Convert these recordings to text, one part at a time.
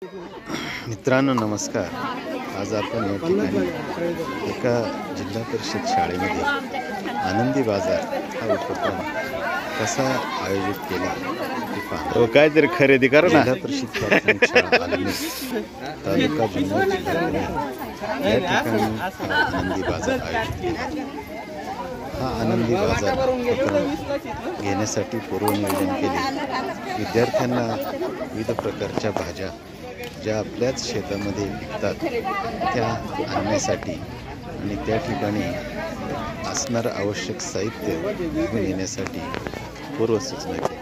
मित्रांनो नमस्कार। आज आपण या ठिकाणी एका जिल्हा परिषद शाळेमध्ये आनंदी बाजार हा उपक्रम कसा आयोजित केला ते पाहतो। काहीतरी खरेदी करा ना। जिल्हा परिषद प्राथमिक शाळा आलमी तालुका जुन्नर जिल्हा पुणे या ठिकाणी आनंदी बाजार आयोजित केला। हा आनंदी बाजार उपक्रम घेण्यासाठी पूर्वनियोजन केले। विद्यार्थ्यांना विविध प्रकारच्या भाज्या ज्या आपल्याच शेतामध्ये विकतात त्या आणण्यासाठी आणि त्या ठिकाणी असणारं आवश्यक साहित्य घेऊन येण्यासाठी पूर्वसूचना केली।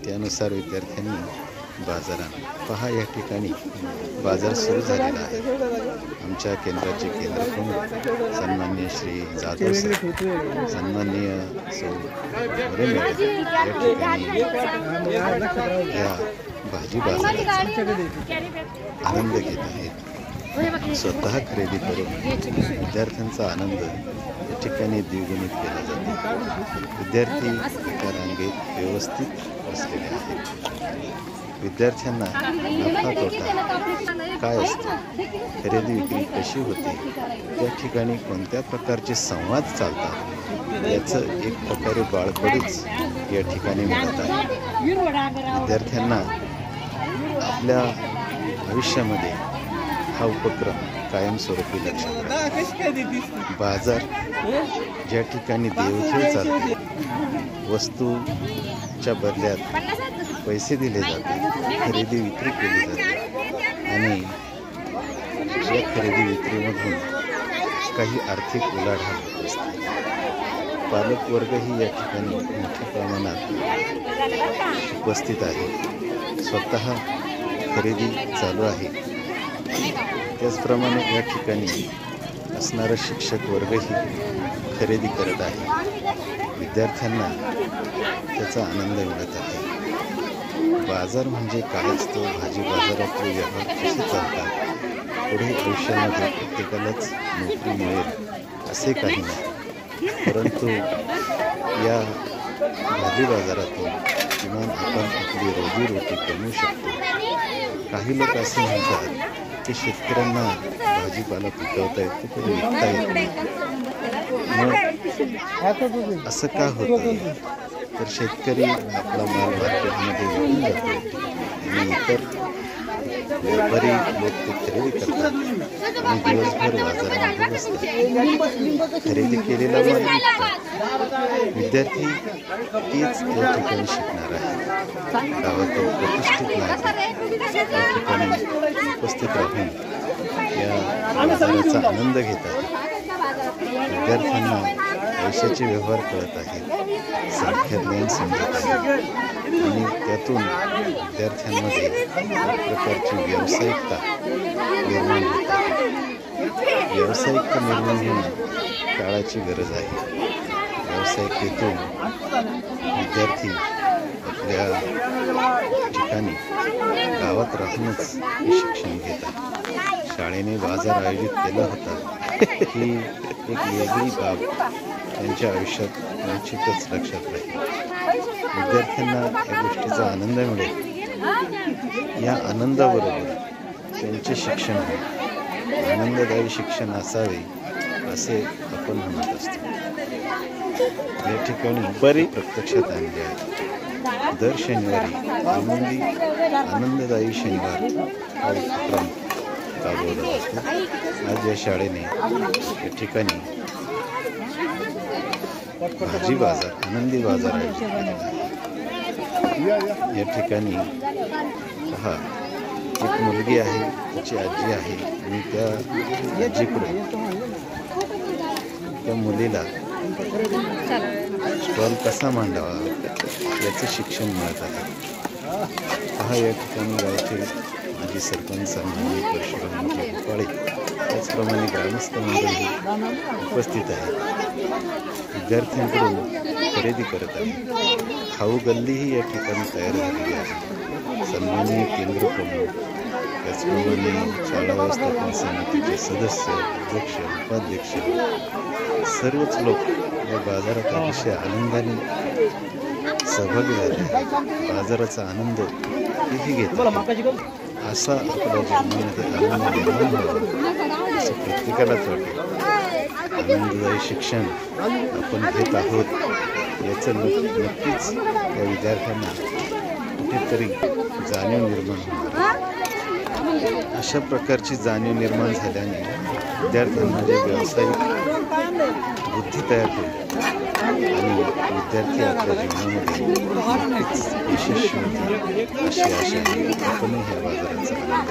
त्यानुसार विद्यार्थ्यांनी बाजारात पहा या ठिकाणी बाजार सुरू झालेला आहे। आमच्या केंद्राचे केंद्र प्रमुख सन्माननीय श्री जाधव सर, सन्माननीय सौ मॅडम या ठिकाणी या भाजी बाजाराचा आनंद घेत आहेत। स्वतः खरेदी करून विद्यार्थ्यांचा आनंद या ठिकाणी द्विगुणित केला जातो। विद्यार्थी एका रांगेत व्यवस्थित बसलेले आहेत। विद्यार्थ्यांना नफा तोटा काय असतो, खरेदी विक्री कशी होते, त्या ठिकाणी कोणत्या प्रकारचे संवाद चालतात याचं एक प्रकारे बाळकडूच या ठिकाणी मिळत आहे। विद्यार्थ्यांना आपल्या भविष्यामध्ये हा उपक्रम कायमस्वरूपी लक्षात राहील। बाजार ज्या ठिकाणी देवघेव चालते, वस्तूच्या बदल्यात पैसे दिले जाते, खरेदी विक्री केली जाते आणि या खरेदी विक्रीमधून काही आर्थिक उलाढाल होत असते। पालक वर्गही या ठिकाणी मोठ्या प्रमाणात उपस्थित आहे। स्वतः खरेदी चालू आहे। त्याचप्रमाणे या ठिकाणी असणारा शिक्षक वर्गही खरेदी करत आहे। विद्यार्थ्यांना त्याचा आनंद मिळत आहे। बाजार म्हणजे काय असतो, भाजी बाजारातले व्यवहार कसे चालतात, पुढे आयुष्यामध्ये प्रत्येकालाच नोकरी मिळेल असे काही नाही, परंतु या भाजी बाजारातून किमान आपण आपली रोजीरोटी कमवू शकतो। काही लोक असे म्हणतात की शेतकऱ्यांना भाजीपाला पिकवता येतो पण विकता येत नाही। मग असं का होतं, तर शेतकरी आपला माल मार्केटमध्ये विकून जातो आणि इतर व्यापारी लोक ते खरेदी करतात आणि दिवसभर बाजारामध्ये बसतात, खरेदी केलेला माल विकतात। विद्यार्थी तीच या ठिकाणी शिकणार आहे। गावातील प्रतिष्ठित नागरिक या ठिकाणी उपस्थित राहून या बाजाराचा आनंद घेतात। विद्यार्थ्यांना पैशाचे व्यवहार कळत आहेत, सारख्या ज्ञान समजत आहे आणि त्यातून विद्यार्थ्यांमध्ये एक प्रकारची व्यावसायिकता निर्माण होत आहे। व्यावसायिकता निर्माण होणं काळाची गरज आहे। व्यावसायिकतेतून विद्यार्थी आपल्या ठिकाणी गावात राहूनच हे शिक्षण घेतात। शाळेने बाजार आयोजित केला होता ही एक वेगळी बाब त्यांच्या आयुष्यात निश्चितच लक्षात राहील। विद्यार्थ्यांना या गोष्टीचा आनंद मिळेल। या आनंदाबरोबर त्यांचे शिक्षण होईल। आनंददायी शिक्षण असावे असे आपण म्हणत असतो। या ठिकाणी बरी प्रत्यक्षात आणले आहे। दर शनिवारी आनंददायी शनिवार हा उपक्रम राबवला जातो। आज या शाळेने या ठिकाणी भाजी बाजार आनंदी बाजार आयोजित केलेला आहे। या ठिकाणी पहा एक मुलगी आहे, तिची आजी आहे आणि त्या आजीकडून त्या मुलीला स्टॉल कसा मांडावा याचं शिक्षण मिळत आहे। पहा या ठिकाणी गावचे माजी सरपंच सन्माननीय परशुराम गोपाळे त्याचप्रमाणे ग्रामस्थ मंडळी उपस्थित आहेत। विद्यार्थ्यांकडून खरेदी करत आहे। खाऊ गल्लीही या ठिकाणी तयार झालेली आहे। सन्माननीय केंद्र प्रमुख त्याचप्रमाणे शाळा व्यवस्थापन समितीचे सदस्य, अध्यक्ष, उपाध्यक्ष सर्वच लोक या बाजारात अतिशय आनंदाने सहभागी झाले। बाजाराचा आनंद तेही घेतात। असा आपल्या जीवनामध्ये आनंद निर्माण व्हावा असं प्रत्येकालाच वाटेल. आनंददायी शिक्षण आपण घेत आहोत याचं नक्कीच या विद्यार्थ्यांना कुठेतरी जाणीव निर्माण होणार. अशा प्रकारची जाणीव निर्माण झाल्याने विद्यार्थ्यांना जे व्यावसायिक बुद्धी तयार होईल आणि विद्यार्थी आपल्या जीवनामध्ये नक्कीच यशस्वी होतील अशी आशा आहे. आपणही ह्या बाजाराचा आनंद